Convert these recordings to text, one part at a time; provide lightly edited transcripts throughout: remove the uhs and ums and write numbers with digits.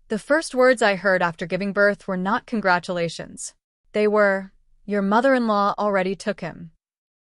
The first words I heard after giving birth were not congratulations. They were, "Your mother-in-law already took him."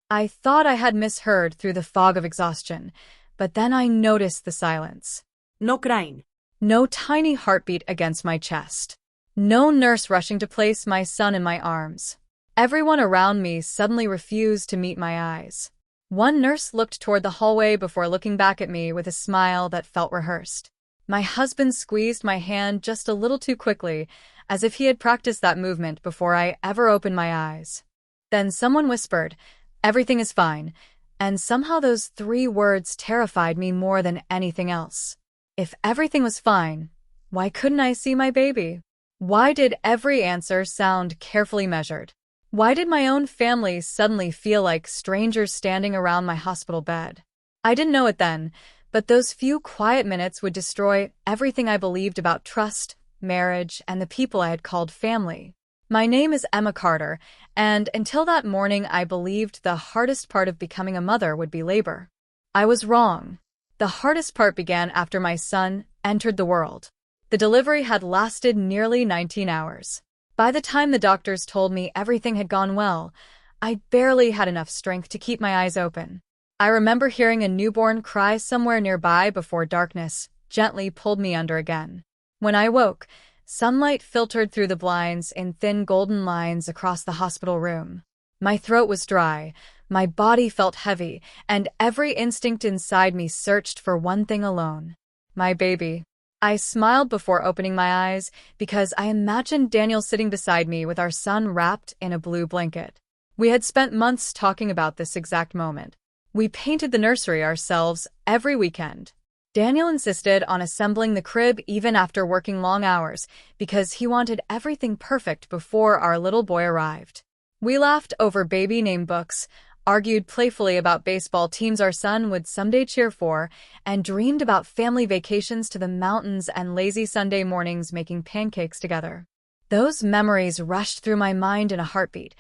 I thought I had misheard through the fog of exhaustion, but then I noticed the silence. No crying. No tiny heartbeat against my chest. No nurse rushing to place my son in my arms. Everyone around me suddenly refused to meet my eyes. One nurse looked toward the hallway before looking back at me with a smile that felt rehearsed. My husband squeezed my hand just a little too quickly, as if he had practiced that movement before I ever opened my eyes. Then someone whispered, "Everything is fine," and somehow those 3 words terrified me more than anything else. If everything was fine, why couldn't I see my baby? Why did every answer sound carefully measured? Why did my own family suddenly feel like strangers standing around my hospital bed? I didn't know it then, but those few quiet minutes would destroy everything I believed about trust, marriage, and the people I had called family. My name is Emma Carter, and until that morning I believed the hardest part of becoming a mother would be labor. I was wrong. The hardest part began after my son entered the world. The delivery had lasted nearly 19 hours. By the time the doctors told me everything had gone well, I barely had enough strength to keep my eyes open. I remember hearing a newborn cry somewhere nearby before darkness gently pulled me under again. When I woke, sunlight filtered through the blinds in thin golden lines across the hospital room. My throat was dry, my body felt heavy, and every instinct inside me searched for one thing alone: my baby. I smiled before opening my eyes because I imagined Daniel sitting beside me with our son wrapped in a blue blanket. We had spent months talking about this exact moment. We painted the nursery ourselves every weekend. Daniel insisted on assembling the crib even after working long hours because he wanted everything perfect before our little boy arrived. We laughed over baby name books, argued playfully about baseball teams our son would someday cheer for, and dreamed about family vacations to the mountains and lazy Sunday mornings making pancakes together. Those memories rushed through my mind in a heartbeat,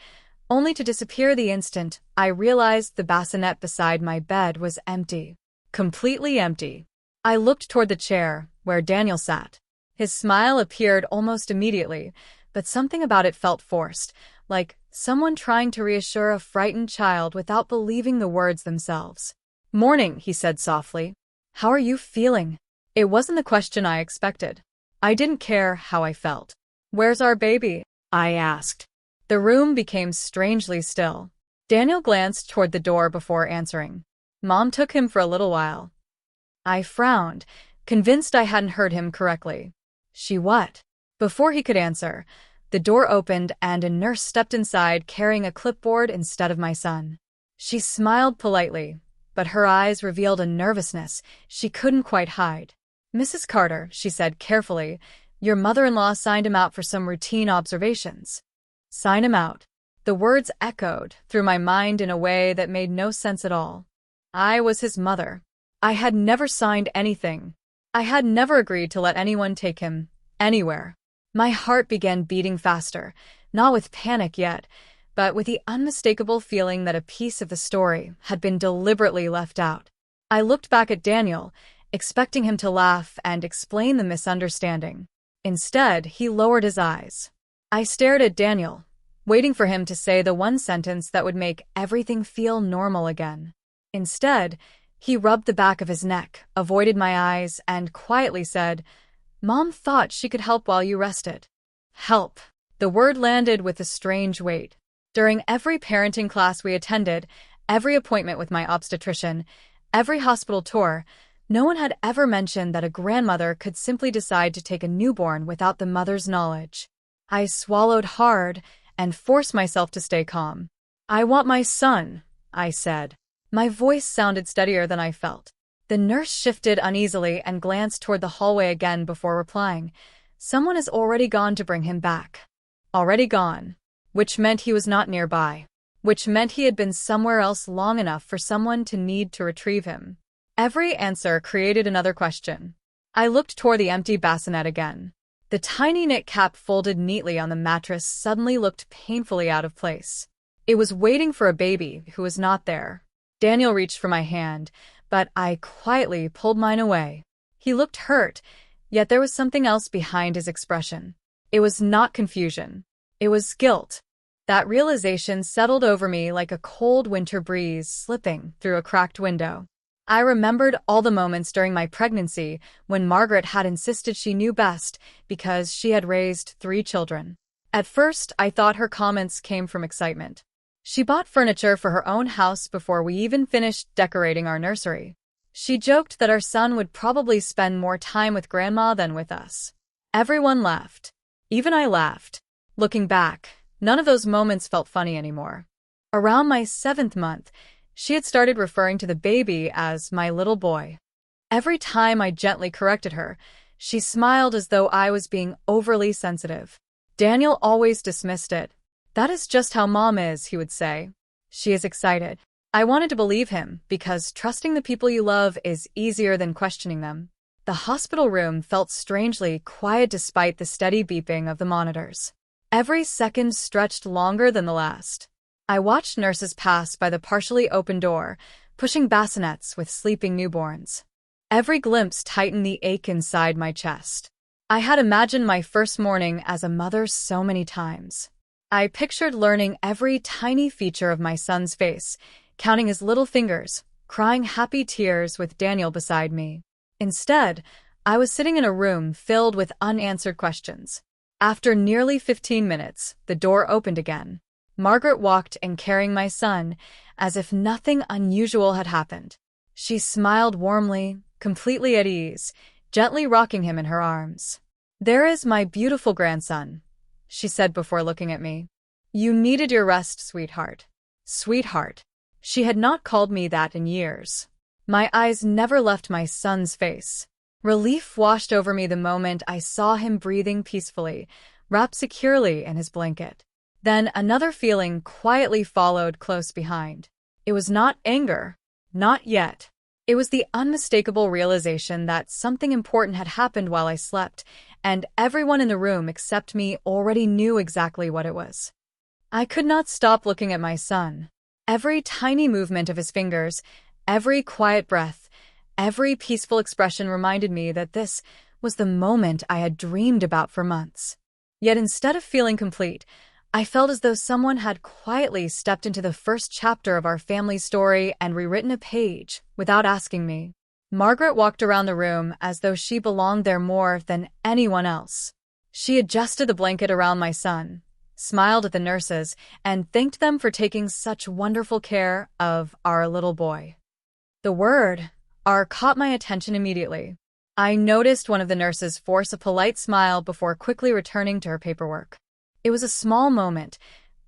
only to disappear the instant I realized the bassinet beside my bed was empty. Completely empty. I looked toward the chair where Daniel sat. His smile appeared almost immediately, but something about it felt forced, like someone trying to reassure a frightened child without believing the words themselves. "Morning," he said softly. "How are you feeling?" It wasn't the question I expected. I didn't care how I felt. "Where's our baby?" I asked. The room became strangely still. Daniel glanced toward the door before answering. "Mom took him for a little while." I frowned, convinced I hadn't heard him correctly. "She what?" Before he could answer, the door opened and a nurse stepped inside carrying a clipboard instead of my son. She smiled politely, but her eyes revealed a nervousness she couldn't quite hide. "Mrs. Carter," she said carefully, "your mother-in-law signed him out for some routine observations." Sign him out. The words echoed through my mind in a way that made no sense at all. I was his mother. I had never signed anything. I had never agreed to let anyone take him anywhere. My heart began beating faster, not with panic yet, but with the unmistakable feeling that a piece of the story had been deliberately left out. I looked back at Daniel, expecting him to laugh and explain the misunderstanding. Instead, he lowered his eyes. I stared at Daniel, waiting for him to say the one sentence that would make everything feel normal again. Instead, he rubbed the back of his neck, avoided my eyes, and quietly said, "Mom thought she could help while you rested." Help. The word landed with a strange weight. During every parenting class we attended, every appointment with my obstetrician, every hospital tour, no one had ever mentioned that a grandmother could simply decide to take a newborn without the mother's knowledge. I swallowed hard and forced myself to stay calm. "I want my son," I said. My voice sounded steadier than I felt. The nurse shifted uneasily and glanced toward the hallway again before replying. "Someone has already gone to bring him back." Already gone. Which meant he was not nearby. Which meant he had been somewhere else long enough for someone to need to retrieve him. Every answer created another question. I looked toward the empty bassinet again. The tiny knit cap folded neatly on the mattress suddenly looked painfully out of place. It was waiting for a baby who was not there. Daniel reached for my hand, but I quietly pulled mine away. He looked hurt, Yet there was something else behind his expression. It was not confusion. It was guilt. That realization settled over me like a cold winter breeze slipping through a cracked window. I remembered all the moments during my pregnancy when Margaret had insisted she knew best because she had raised 3 children. At first, I thought her comments came from excitement. She bought furniture for her own house before we even finished decorating our nursery. She joked that our son would probably spend more time with Grandma than with us. Everyone laughed. Even I laughed. Looking back, none of those moments felt funny anymore. Around my 7th month, she had started referring to the baby as my little boy. Every time I gently corrected her, she smiled as though I was being overly sensitive. Daniel always dismissed it. "That is just how Mom is," he would say. "She is excited." I wanted to believe him, because trusting the people you love is easier than questioning them. The hospital room felt strangely quiet despite the steady beeping of the monitors. Every second stretched longer than the last. I watched nurses pass by the partially open door, pushing bassinets with sleeping newborns. Every glimpse tightened the ache inside my chest. I had imagined my first morning as a mother so many times. I pictured learning every tiny feature of my son's face, counting his little fingers, crying happy tears with Daniel beside me. Instead, I was sitting in a room filled with unanswered questions. After nearly 15 minutes, the door opened again. Margaret walked in carrying my son, as if nothing unusual had happened. She smiled warmly, completely at ease, gently rocking him in her arms. "There is my beautiful grandson," she said before looking at me. "You needed your rest, sweetheart." Sweetheart. She had not called me that in years. My eyes never left my son's face. Relief washed over me the moment I saw him breathing peacefully, wrapped securely in his blanket. Then another feeling quietly followed close behind. It was not anger. Not yet. It was the unmistakable realization that something important had happened while I slept, and everyone in the room except me already knew exactly what it was. I could not stop looking at my son. Every tiny movement of his fingers, every quiet breath, every peaceful expression reminded me that this was the moment I had dreamed about for months. Yet instead of feeling complete, I felt as though someone had quietly stepped into the first chapter of our family story and rewritten a page without asking me. Margaret walked around the room as though she belonged there more than anyone else. She adjusted the blanket around my son, smiled at the nurses, and thanked them for taking such wonderful care of our little boy. The word "our" caught my attention immediately. I noticed one of the nurses force a polite smile before quickly returning to her paperwork. It was a small moment,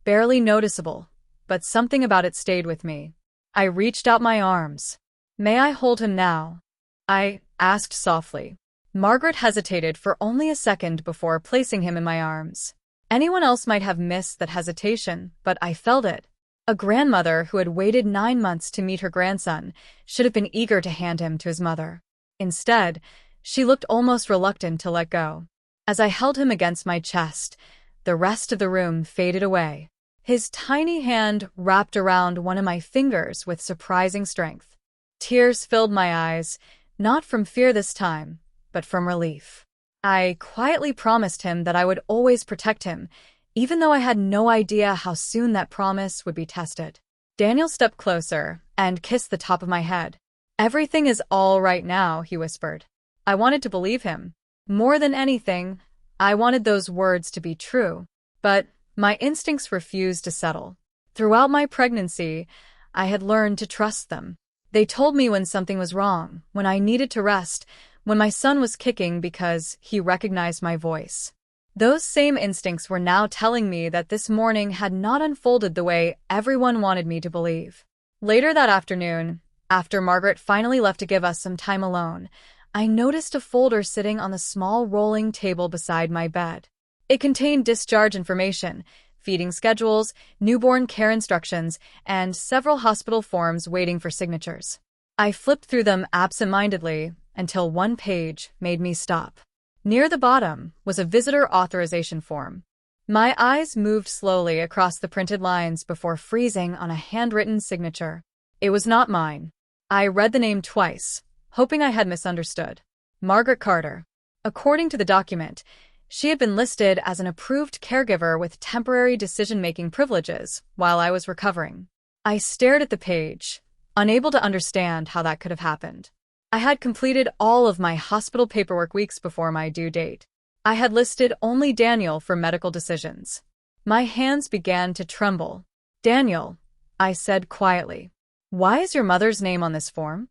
barely noticeable, but something about it stayed with me. I reached out my arms. "May I hold him now?" I asked softly. Margaret hesitated for only a second before placing him in my arms. Anyone else might have missed that hesitation, but I felt it. A grandmother who had waited 9 months to meet her grandson should have been eager to hand him to his mother. Instead, she looked almost reluctant to let go. As I held him against my chest, the rest of the room faded away. His tiny hand wrapped around one of my fingers with surprising strength. Tears filled my eyes, not from fear this time, but from relief. I quietly promised him that I would always protect him, even though I had no idea how soon that promise would be tested. Daniel stepped closer and kissed the top of my head. "Everything is all right now," he whispered. I wanted to believe him. More than anything, I wanted those words to be true, but my instincts refused to settle. Throughout my pregnancy, I had learned to trust them. They told me when something was wrong, when I needed to rest, when my son was kicking because he recognized my voice. Those same instincts were now telling me that this morning had not unfolded the way everyone wanted me to believe. Later that afternoon, after Margaret finally left to give us some time alone, I noticed a folder sitting on the small rolling table beside my bed. It contained discharge information, feeding schedules, newborn care instructions, and several hospital forms waiting for signatures. I flipped through them absent-mindedly until one page made me stop. Near the bottom was a visitor authorization form. My eyes moved slowly across the printed lines before freezing on a handwritten signature. It was not mine. I read the name twice, hoping I had misunderstood. Margaret Carter. According to the document, she had been listed as an approved caregiver with temporary decision-making privileges while I was recovering. I stared at the page, unable to understand how that could have happened. I had completed all of my hospital paperwork weeks before my due date. I had listed only Daniel for medical decisions. My hands began to tremble. "Daniel," I said quietly. "Why is your mother's name on this form?"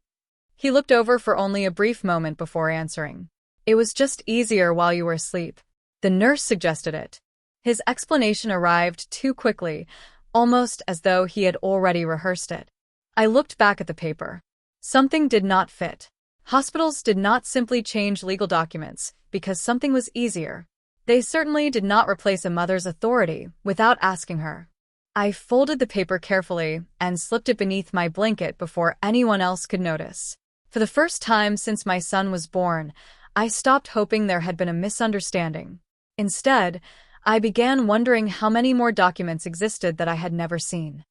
He looked over for only a brief moment before answering. "It was just easier while you were asleep. The nurse suggested it." His explanation arrived too quickly, almost as though he had already rehearsed it. I looked back at the paper. Something did not fit. Hospitals did not simply change legal documents because something was easier. They certainly did not replace a mother's authority without asking her. I folded the paper carefully and slipped it beneath my blanket before anyone else could notice. For the first time since my son was born, I stopped hoping there had been a misunderstanding. Instead, I began wondering how many more documents existed that I had never seen.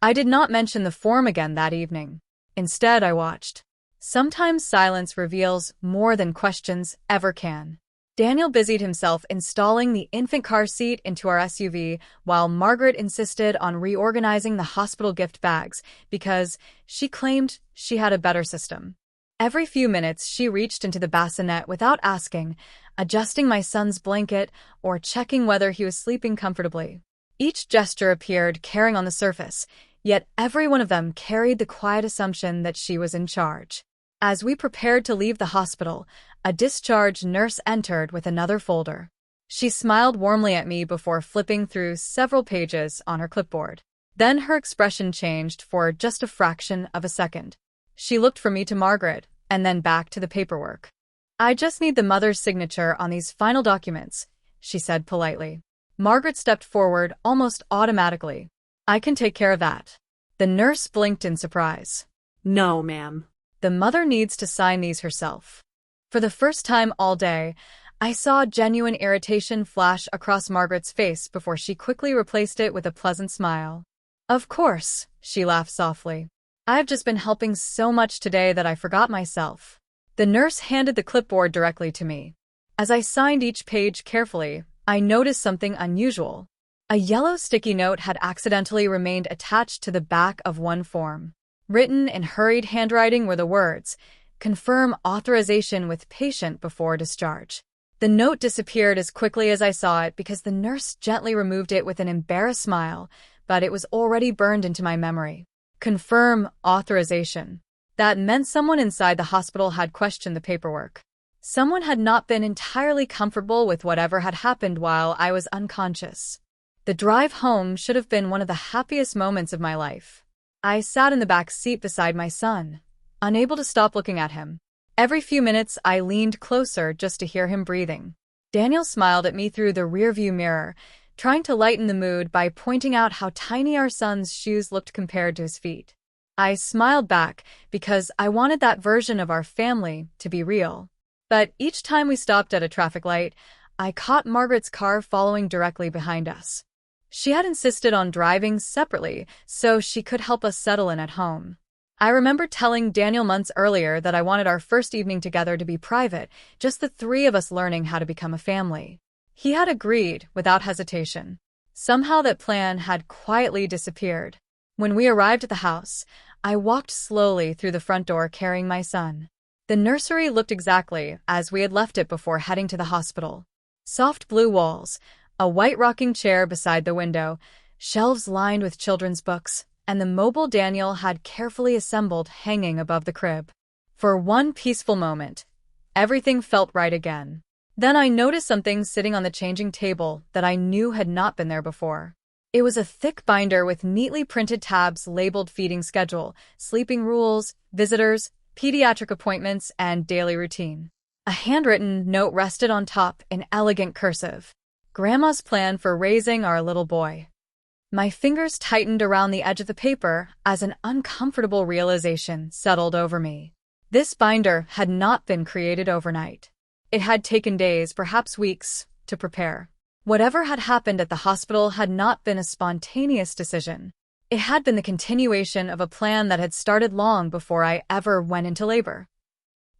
I did not mention the form again that evening. Instead, I watched. Sometimes silence reveals more than questions ever can. Daniel busied himself installing the infant car seat into our SUV while Margaret insisted on reorganizing the hospital gift bags because she claimed she had a better system. Every few minutes, she reached into the bassinet without asking, adjusting my son's blanket or checking whether he was sleeping comfortably. Each gesture appeared caring on the surface, yet every one of them carried the quiet assumption that she was in charge. As we prepared to leave the hospital, a discharge nurse entered with another folder. She smiled warmly at me before flipping through several pages on her clipboard. Then her expression changed for just a fraction of a second. She looked from me to Margaret, and then back to the paperwork. "I just need the mother's signature on these final documents," she said politely. Margaret stepped forward almost automatically. "I can take care of that." The nurse blinked in surprise. "No, ma'am. The mother needs to sign these herself." For the first time all day, I saw genuine irritation flash across Margaret's face before she quickly replaced it with a pleasant smile. "Of course," she laughed softly. "I've just been helping so much today that I forgot myself." The nurse handed the clipboard directly to me. As I signed each page carefully, I noticed something unusual. A yellow sticky note had accidentally remained attached to the back of one form. Written in hurried handwriting were the words, "Confirm authorization with patient before discharge." The note disappeared as quickly as I saw it because the nurse gently removed it with an embarrassed smile, but it was already burned into my memory. Confirm authorization. That meant someone inside the hospital had questioned the paperwork. Someone had not been entirely comfortable with whatever had happened while I was unconscious. The drive home should have been one of the happiest moments of my life. I sat in the back seat beside my son, unable to stop looking at him. Every few minutes, I leaned closer just to hear him breathing. Daniel smiled at me through the rearview mirror, trying to lighten the mood by pointing out how tiny our son's shoes looked compared to his feet. I smiled back because I wanted that version of our family to be real. But each time we stopped at a traffic light, I caught Margaret's car following directly behind us. She had insisted on driving separately so she could help us settle in at home. I remember telling Daniel months earlier that I wanted our first evening together to be private, just the three of us learning how to become a family. He had agreed without hesitation. Somehow that plan had quietly disappeared. When we arrived at the house, I walked slowly through the front door carrying my son. The nursery looked exactly as we had left it before heading to the hospital. Soft blue walls, a white rocking chair beside the window, shelves lined with children's books, and the mobile Daniel had carefully assembled hanging above the crib. For one peaceful moment, everything felt right again. Then I noticed something sitting on the changing table that I knew had not been there before. It was a thick binder with neatly printed tabs labeled feeding schedule, sleeping rules, visitors, pediatric appointments, and daily routine. A handwritten note rested on top in elegant cursive. Grandma's plan for raising our little boy. My fingers tightened around the edge of the paper as an uncomfortable realization settled over me. This binder had not been created overnight. It had taken days, perhaps weeks, to prepare. Whatever had happened at the hospital had not been a spontaneous decision. It had been the continuation of a plan that had started long before I ever went into labor.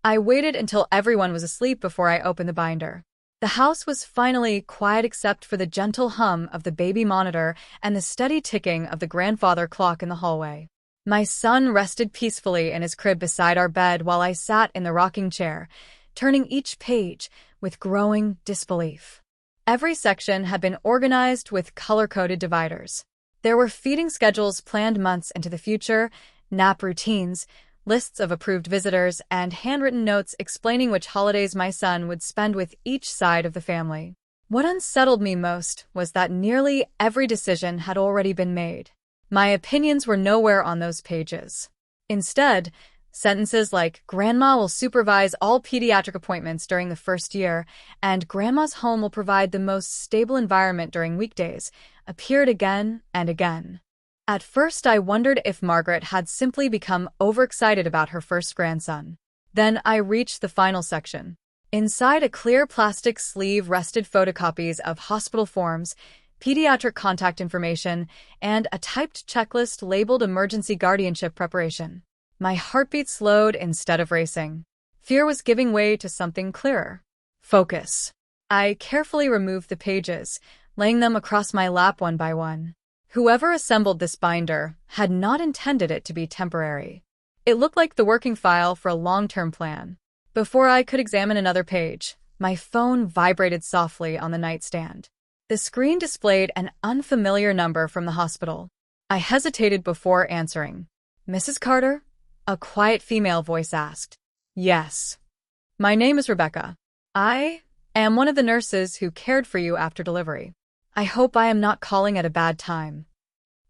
I waited until everyone was asleep before I opened the binder. The house was finally quiet except for the gentle hum of the baby monitor and the steady ticking of the grandfather clock in the hallway. My son rested peacefully in his crib beside our bed while I sat in the rocking chair, turning each page with growing disbelief. Every section had been organized with color-coded dividers. There were feeding schedules planned months into the future, nap routines, lists of approved visitors, and handwritten notes explaining which holidays my son would spend with each side of the family. What unsettled me most was that nearly every decision had already been made. My opinions were nowhere on those pages. Instead, sentences like, "Grandma will supervise all pediatric appointments during the first year," and "Grandma's home will provide the most stable environment during weekdays," appeared again and again. At first, I wondered if Margaret had simply become overexcited about her first grandson. Then I reached the final section. Inside a clear plastic sleeve rested photocopies of hospital forms, pediatric contact information, and a typed checklist labeled emergency guardianship preparation. My heartbeat slowed instead of racing. Fear was giving way to something clearer. Focus. I carefully removed the pages, laying them across my lap one by one. Whoever assembled this binder had not intended it to be temporary. It looked like the working file for a long-term plan. Before I could examine another page, my phone vibrated softly on the nightstand. The screen displayed an unfamiliar number from the hospital. I hesitated before answering. "Mrs. Carter?" a quiet female voice asked. "Yes. My name is Rebecca. I am one of the nurses who cared for you after delivery. I hope I am not calling at a bad time."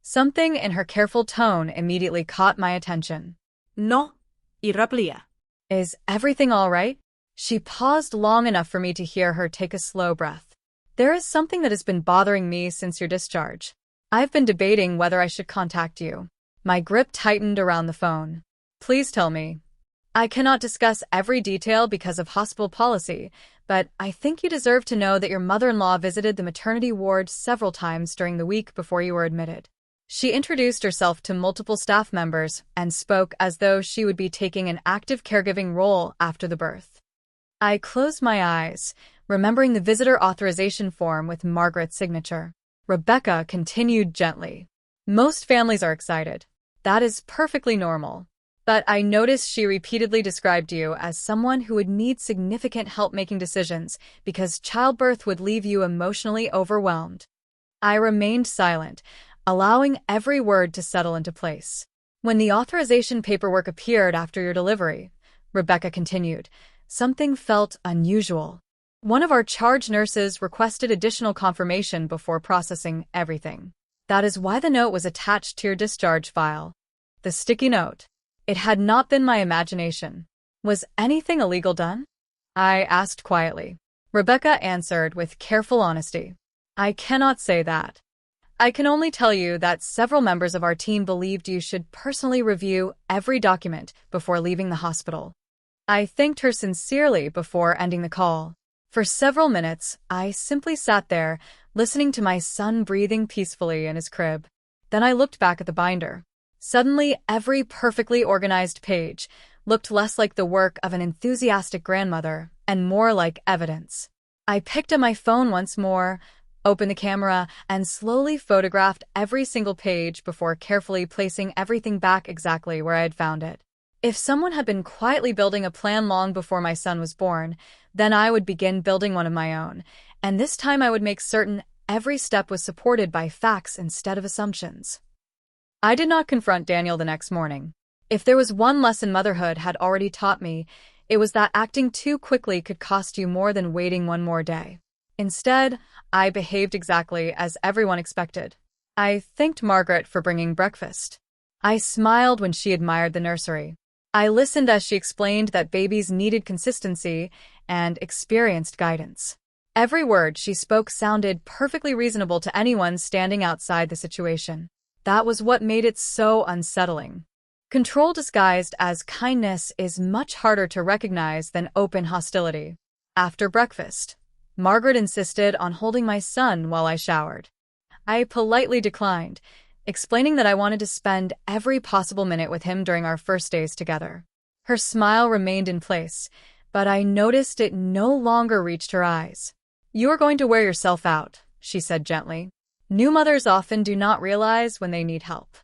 Something in her careful tone immediately caught my attention. No, irraplia. "Is everything all right?" She paused long enough for me to hear her take a slow breath. "There is something that has been bothering me since your discharge. I've been debating whether I should contact you." My grip tightened around the phone. "Please tell me." "I cannot discuss every detail because of hospital policy, but I think you deserve to know that your mother-in-law visited the maternity ward several times during the week before you were admitted." She introduced herself to multiple staff members and spoke as though she would be taking an active caregiving role after the birth. I closed my eyes, remembering the visitor authorization form with Margaret's signature. Rebecca continued gently. "Most families are excited. That is perfectly normal. But I noticed she repeatedly described you as someone who would need significant help making decisions because childbirth would leave you emotionally overwhelmed." I remained silent, allowing every word to settle into place. "When the authorization paperwork appeared after your delivery," Rebecca continued, "something felt unusual. One of our charge nurses requested additional confirmation before processing everything. That is why the note was attached to your discharge file." The sticky note. It had not been my imagination. "Was anything illegal done?" I asked quietly. Rebecca answered with careful honesty. "I cannot say that. I can only tell you that several members of our team believed you should personally review every document before leaving the hospital." I thanked her sincerely before ending the call. For several minutes, I simply sat there, listening to my son breathing peacefully in his crib. Then I looked back at the binder. Suddenly, every perfectly organized page looked less like the work of an enthusiastic grandmother and more like evidence. I picked up my phone once more, opened the camera, and slowly photographed every single page before carefully placing everything back exactly where I had found it. If someone had been quietly building a plan long before my son was born, then I would begin building one of my own, and this time I would make certain every step was supported by facts instead of assumptions. I did not confront Daniel the next morning. If there was one lesson motherhood had already taught me, it was that acting too quickly could cost you more than waiting one more day. Instead, I behaved exactly as everyone expected. I thanked Margaret for bringing breakfast. I smiled when she admired the nursery. I listened as she explained that babies needed consistency and experienced guidance. Every word she spoke sounded perfectly reasonable to anyone standing outside the situation. That was what made it so unsettling. Control disguised as kindness is much harder to recognize than open hostility. After breakfast, Margaret insisted on holding my son while I showered. I politely declined, explaining that I wanted to spend every possible minute with him during our first days together. Her smile remained in place, but I noticed it no longer reached her eyes. "You are going to wear yourself out," she said gently. "New mothers often do not realize when they need help."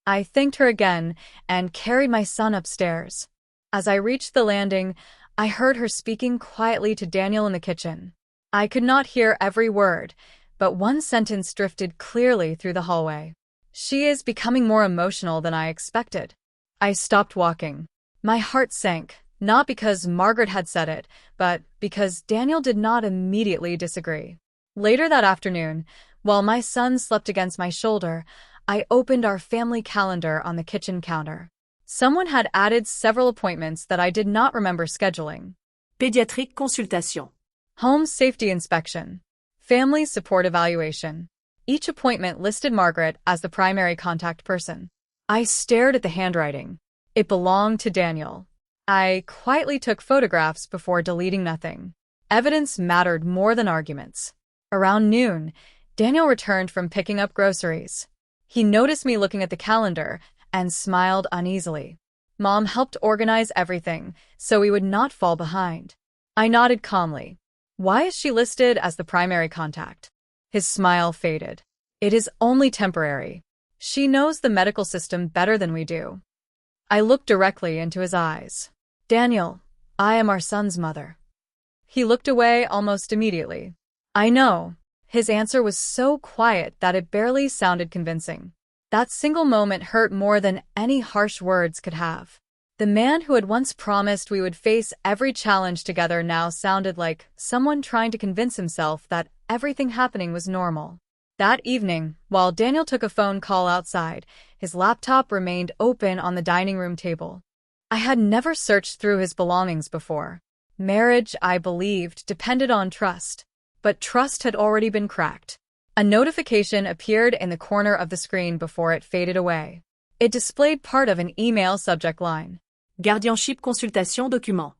I thanked her again and carried my son upstairs. As I reached the landing, I heard her speaking quietly to Daniel in the kitchen. I could not hear every word, but one sentence drifted clearly through the hallway. "She is becoming more emotional than I expected." I stopped walking. My heart sank, not because Margaret had said it, but because Daniel did not immediately disagree. Later that afternoon, while my son slept against my shoulder, I opened our family calendar on the kitchen counter. Someone had added several appointments that I did not remember scheduling. Pédiatrique consultation. Home safety inspection. Family support evaluation. Each appointment listed Margaret as the primary contact person. I stared at the handwriting. It belonged to Daniel. I quietly took photographs before deleting nothing. Evidence mattered more than arguments. Around noon, Daniel returned from picking up groceries. He noticed me looking at the calendar and smiled uneasily. Mom helped organize everything so we would not fall behind. I nodded calmly. "Why is she listed as the primary contact?" His smile faded. "It is only temporary. She knows the medical system better than we do." I looked directly into his eyes. "Daniel, I am our son's mother." He looked away almost immediately. "I know." His answer was so quiet that it barely sounded convincing. That single moment hurt more than any harsh words could have. The man who had once promised we would face every challenge together now sounded like someone trying to convince himself that everything happening was normal. That evening, while Daniel took a phone call outside, his laptop remained open on the dining room table. I had never searched through his belongings before. Marriage, I believed, depended on trust. But trust had already been cracked. A notification appeared in the corner of the screen before it faded away. It displayed part of an email subject line. Guardianship consultation document.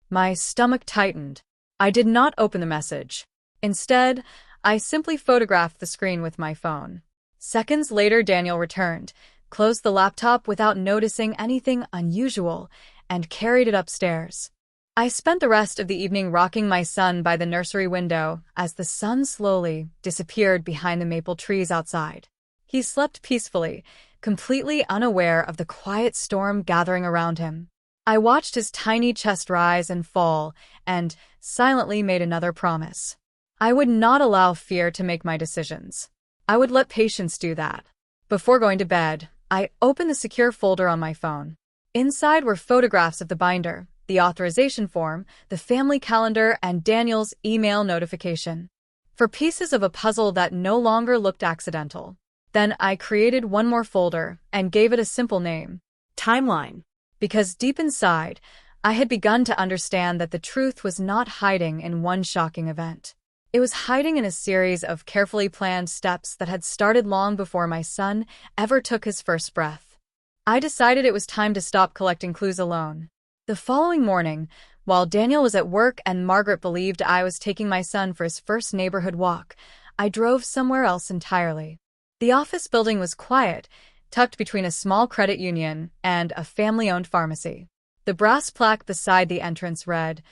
My stomach tightened. I did not open the message. Instead, I simply photographed the screen with my phone. Seconds later, Daniel returned, closed the laptop without noticing anything unusual, and carried it upstairs. I spent the rest of the evening rocking my son by the nursery window as the sun slowly disappeared behind the maple trees outside. He slept peacefully, completely unaware of the quiet storm gathering around him. I watched his tiny chest rise and fall and silently made another promise. I would not allow fear to make my decisions. I would let patience do that. Before going to bed, I opened the secure folder on my phone. Inside were photographs of the binder, the authorization form, the family calendar, and Daniel's email notification. For pieces of a puzzle that no longer looked accidental. Then I created one more folder and gave it a simple name. Timeline. Because deep inside, I had begun to understand that the truth was not hiding in one shocking event. It was hiding in a series of carefully planned steps that had started long before my son ever took his first breath. I decided it was time to stop collecting clues alone. The following morning, while Daniel was at work and Margaret believed I was taking my son for his first neighborhood walk, I drove somewhere else entirely. The office building was quiet, tucked between a small credit union and a family-owned pharmacy. The brass plaque beside the entrance read,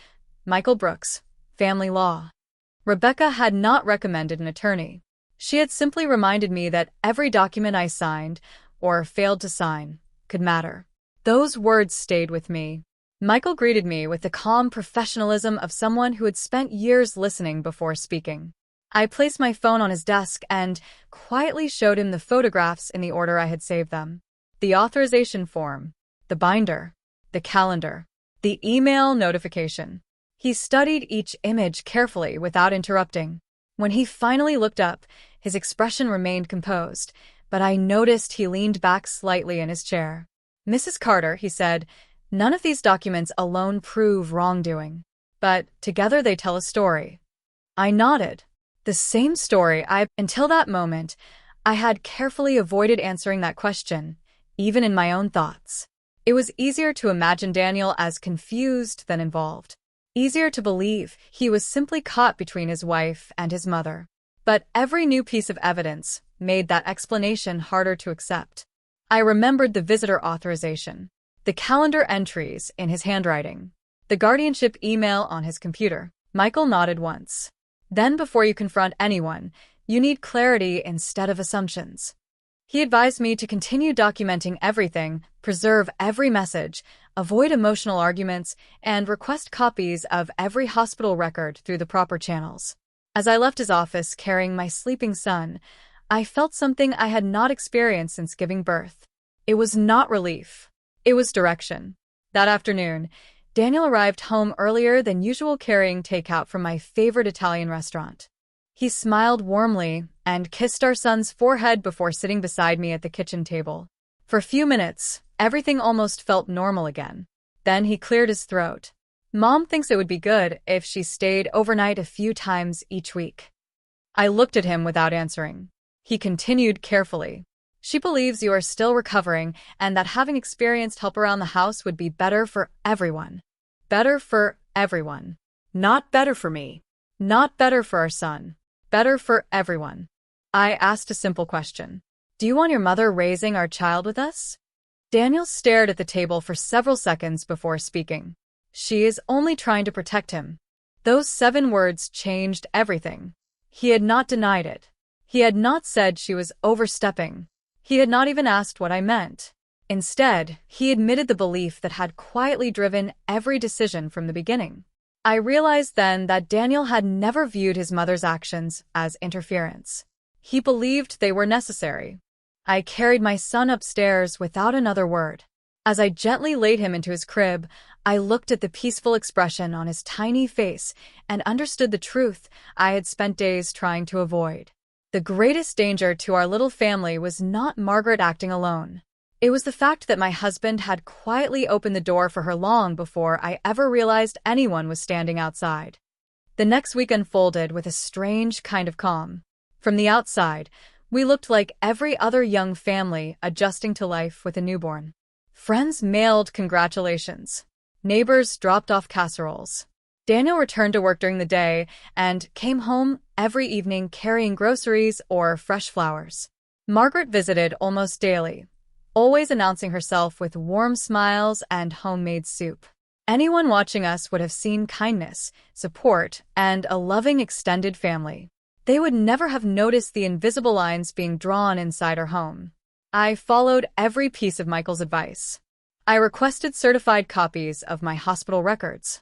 "Michael Brooks, Family Law." Rebecca had not recommended an attorney. She had simply reminded me that every document I signed, or failed to sign, could matter. Those words stayed with me. Michael greeted me with the calm professionalism of someone who had spent years listening before speaking. I placed my phone on his desk and quietly showed him the photographs in the order I had saved them. The authorization form, the binder, the calendar, the email notification. He studied each image carefully without interrupting. When he finally looked up, his expression remained composed, but I noticed he leaned back slightly in his chair. "Mrs. Carter," he said, "none of these documents alone prove wrongdoing, but together they tell a story." I nodded. The same story until that moment, I had carefully avoided answering that question, even in my own thoughts. It was easier to imagine Daniel as confused than involved. Easier to believe he was simply caught between his wife and his mother. But every new piece of evidence made that explanation harder to accept. I remembered the visitor authorization. the calendar entries in his handwriting, the guardianship email on his computer. Michael nodded once. Then, before you confront anyone, you need clarity instead of assumptions. He advised me to continue documenting everything, preserve every message, avoid emotional arguments, and request copies of every hospital record through the proper channels. As I left his office carrying my sleeping son, I felt something I had not experienced since giving birth. It was not relief. It was direction. That afternoon, Daniel arrived home earlier than usual carrying takeout from my favorite Italian restaurant. He smiled warmly and kissed our son's forehead before sitting beside me at the kitchen table. For a few minutes, everything almost felt normal again. Then he cleared his throat. Mom thinks it would be good if she stayed overnight a few times each week. I looked at him without answering. He continued carefully. She believes you are still recovering and that having experienced help around the house would be better for everyone. Better for everyone. Not better for me. Not better for our son. Better for everyone. I asked a simple question. Do you want your mother raising our child with us? Daniel stared at the table for several seconds before speaking. She is only trying to protect him. Those 7 words changed everything. He had not denied it. He had not said she was overstepping. He had not even asked what I meant. Instead, he admitted the belief that had quietly driven every decision from the beginning. I realized then that Daniel had never viewed his mother's actions as interference. He believed they were necessary. I carried my son upstairs without another word. As I gently laid him into his crib, I looked at the peaceful expression on his tiny face and understood the truth I had spent days trying to avoid. The greatest danger to our little family was not Margaret acting alone. It was the fact that my husband had quietly opened the door for her long before I ever realized anyone was standing outside. The next week unfolded with a strange kind of calm. From the outside, we looked like every other young family adjusting to life with a newborn. Friends mailed congratulations. Neighbors dropped off casseroles. Daniel returned to work during the day and came home every evening carrying groceries or fresh flowers. Margaret visited almost daily, always announcing herself with warm smiles and homemade soup. Anyone watching us would have seen kindness, support, and a loving extended family. They would never have noticed the invisible lines being drawn inside our home. I followed every piece of Michael's advice. I requested certified copies of my hospital records.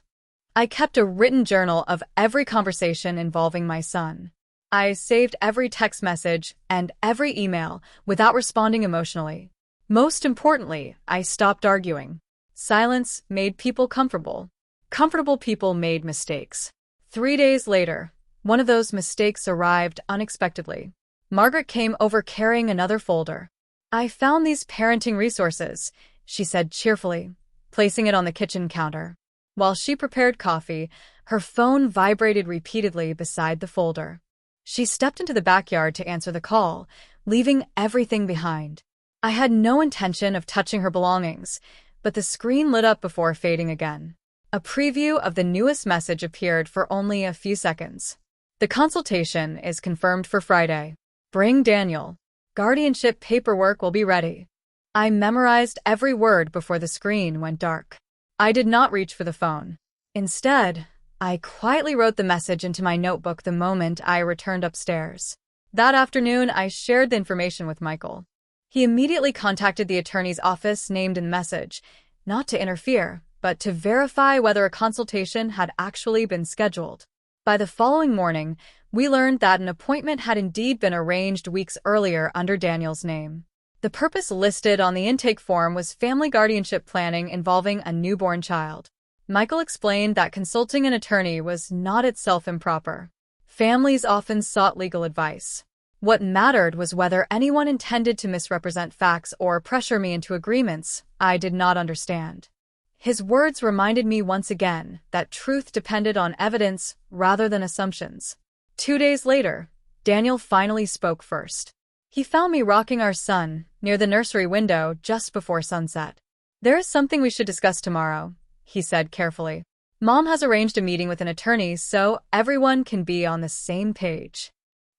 I kept a written journal of every conversation involving my son. I saved every text message and every email without responding emotionally. Most importantly, I stopped arguing. Silence made people comfortable. Comfortable people made mistakes. 3 days later, one of those mistakes arrived unexpectedly. Margaret came over carrying another folder. I found these parenting resources, she said cheerfully, placing it on the kitchen counter. While she prepared coffee, her phone vibrated repeatedly beside the folder. She stepped into the backyard to answer the call, leaving everything behind. I had no intention of touching her belongings, but the screen lit up before fading again. A preview of the newest message appeared for only a few seconds. The consultation is confirmed for Friday. Bring Daniel. Guardianship paperwork will be ready. I memorized every word before the screen went dark. I did not reach for the phone. Instead, I quietly wrote the message into my notebook the moment I returned upstairs. That afternoon, I shared the information with Michael. He immediately contacted the attorney's office named in the message, not to interfere, but to verify whether a consultation had actually been scheduled. By the following morning, we learned that an appointment had indeed been arranged weeks earlier under Daniel's name. The purpose listed on the intake form was family guardianship planning involving a newborn child. Michael explained that consulting an attorney was not itself improper. Families often sought legal advice. What mattered was whether anyone intended to misrepresent facts or pressure me into agreements I did not understand. His words reminded me once again that truth depended on evidence rather than assumptions. 2 days later, Daniel finally spoke first. He found me rocking our son near the nursery window just before sunset. There is something we should discuss tomorrow, he said carefully. Mom has arranged a meeting with an attorney so everyone can be on the same page.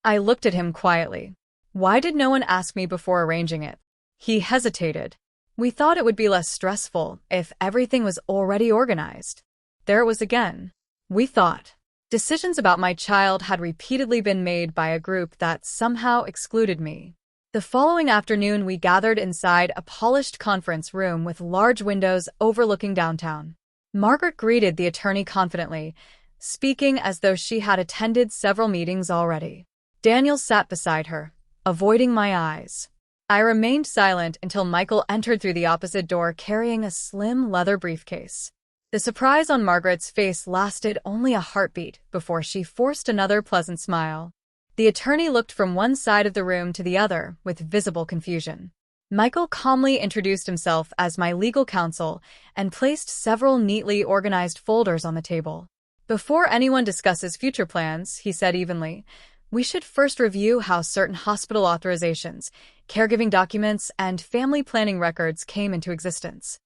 I looked at him quietly. Why did no one ask me before arranging it? He hesitated. We thought it would be less stressful if everything was already organized. There it was again. We thought. Decisions about my child had repeatedly been made by a group that somehow excluded me. The following afternoon, we gathered inside a polished conference room with large windows overlooking downtown. Margaret greeted the attorney confidently, speaking as though she had attended several meetings already. Daniel sat beside her, avoiding my eyes. I remained silent until Michael entered through the opposite door carrying a slim leather briefcase. The surprise on Margaret's face lasted only a heartbeat before she forced another pleasant smile. The attorney looked from one side of the room to the other with visible confusion. Michael calmly introduced himself as my legal counsel and placed several neatly organized folders on the table. Before anyone discusses future plans, he said evenly, we should first review how certain hospital authorizations, caregiving documents, and family planning records came into existence.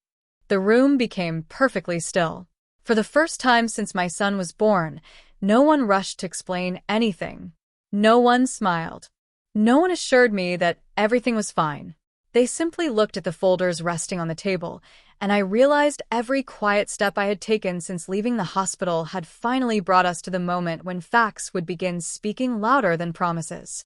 The room became perfectly still. For the first time since my son was born, no one rushed to explain anything. No one smiled. No one assured me that everything was fine. They simply looked at the folders resting on the table, and I realized every quiet step I had taken since leaving the hospital had finally brought us to the moment when facts would begin speaking louder than promises.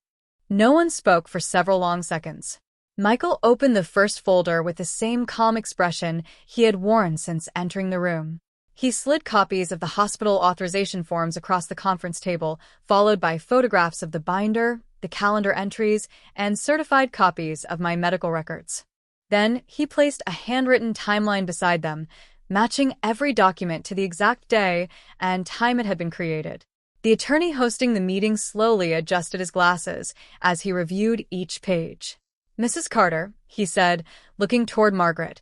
No one spoke for several long seconds. Michael opened the first folder with the same calm expression he had worn since entering the room. He slid copies of the hospital authorization forms across the conference table, followed by photographs of the binder, the calendar entries, and certified copies of my medical records. Then, he placed a handwritten timeline beside them, matching every document to the exact day and time it had been created. The attorney hosting the meeting slowly adjusted his glasses as he reviewed each page. Mrs. Carter, he said, looking toward Margaret,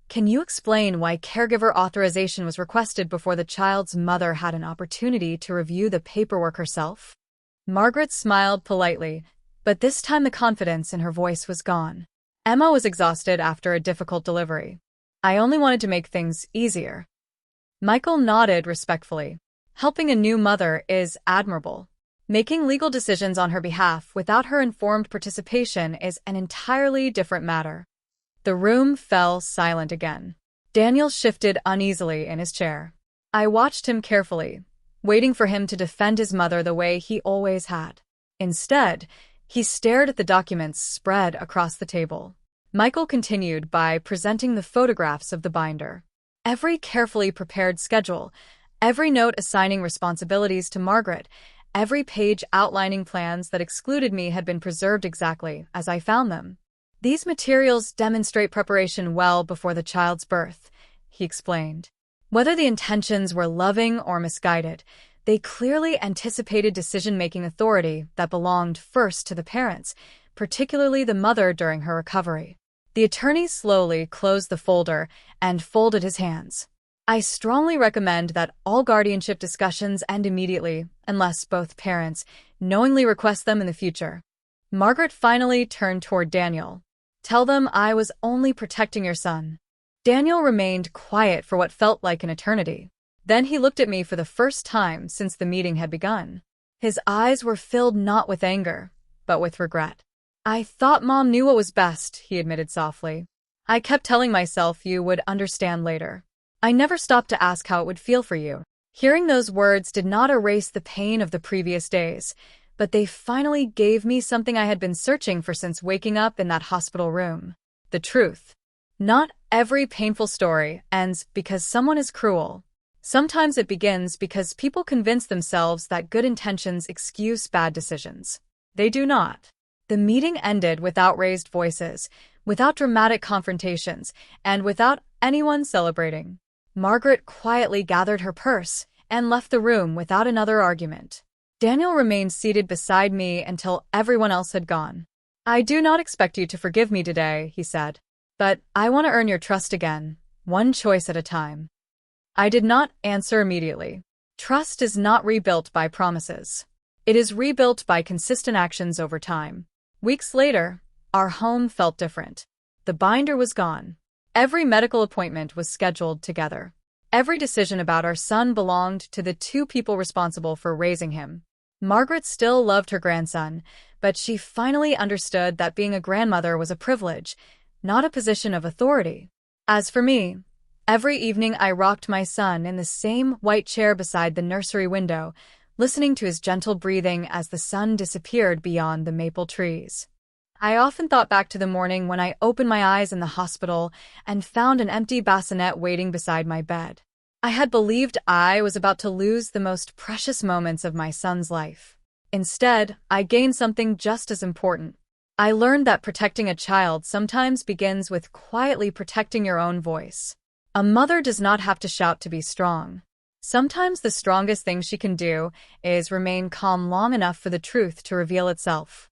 can you explain why caregiver authorization was requested before the child's mother had an opportunity to review the paperwork herself? Margaret smiled politely, but this time the confidence in her voice was gone. Emma was exhausted after a difficult delivery. I only wanted to make things easier. Michael nodded respectfully. Helping a new mother is admirable. Making legal decisions on her behalf without her informed participation is an entirely different matter. The room fell silent again. Daniel shifted uneasily in his chair. I watched him carefully, waiting for him to defend his mother the way he always had. Instead, he stared at the documents spread across the table. Michael continued by presenting the photographs of the binder. Every carefully prepared schedule, every note assigning responsibilities to Margaret, every page outlining plans that excluded me had been preserved exactly as I found them. These materials demonstrate preparation well before the child's birth, he explained. Whether the intentions were loving or misguided, they clearly anticipated decision-making authority that belonged first to the parents, particularly the mother during her recovery. The attorney slowly closed the folder and folded his hands. I strongly recommend that all guardianship discussions end immediately, unless both parents knowingly request them in the future. Margaret finally turned toward Daniel. Tell them I was only protecting your son. Daniel remained quiet for what felt like an eternity. Then he looked at me for the first time since the meeting had begun. His eyes were filled not with anger, but with regret. I thought Mom knew what was best, he admitted softly. I kept telling myself you would understand later. I never stopped to ask how it would feel for you. Hearing those words did not erase the pain of the previous days, but they finally gave me something I had been searching for since waking up in that hospital room. The truth. Not every painful story ends because someone is cruel. Sometimes it begins because people convince themselves that good intentions excuse bad decisions. They do not. The meeting ended without raised voices, without dramatic confrontations, and without anyone celebrating. Margaret quietly gathered her purse and left the room without another argument. Daniel remained seated beside me until everyone else had gone. I do not expect you to forgive me today, he said. But I want to earn your trust again, one choice at a time. I did not answer immediately. Trust is not rebuilt by promises. It is rebuilt by consistent actions over time. Weeks later, our home felt different. The binder was gone. Every medical appointment was scheduled together. Every decision about our son belonged to the two people responsible for raising him. Margaret still loved her grandson, but she finally understood that being a grandmother was a privilege, not a position of authority. As for me, every evening I rocked my son in the same white chair beside the nursery window, listening to his gentle breathing as the sun disappeared beyond the maple trees. I often thought back to the morning when I opened my eyes in the hospital and found an empty bassinet waiting beside my bed. I had believed I was about to lose the most precious moments of my son's life. Instead, I gained something just as important. I learned that protecting a child sometimes begins with quietly protecting your own voice. A mother does not have to shout to be strong. Sometimes the strongest thing she can do is remain calm long enough for the truth to reveal itself.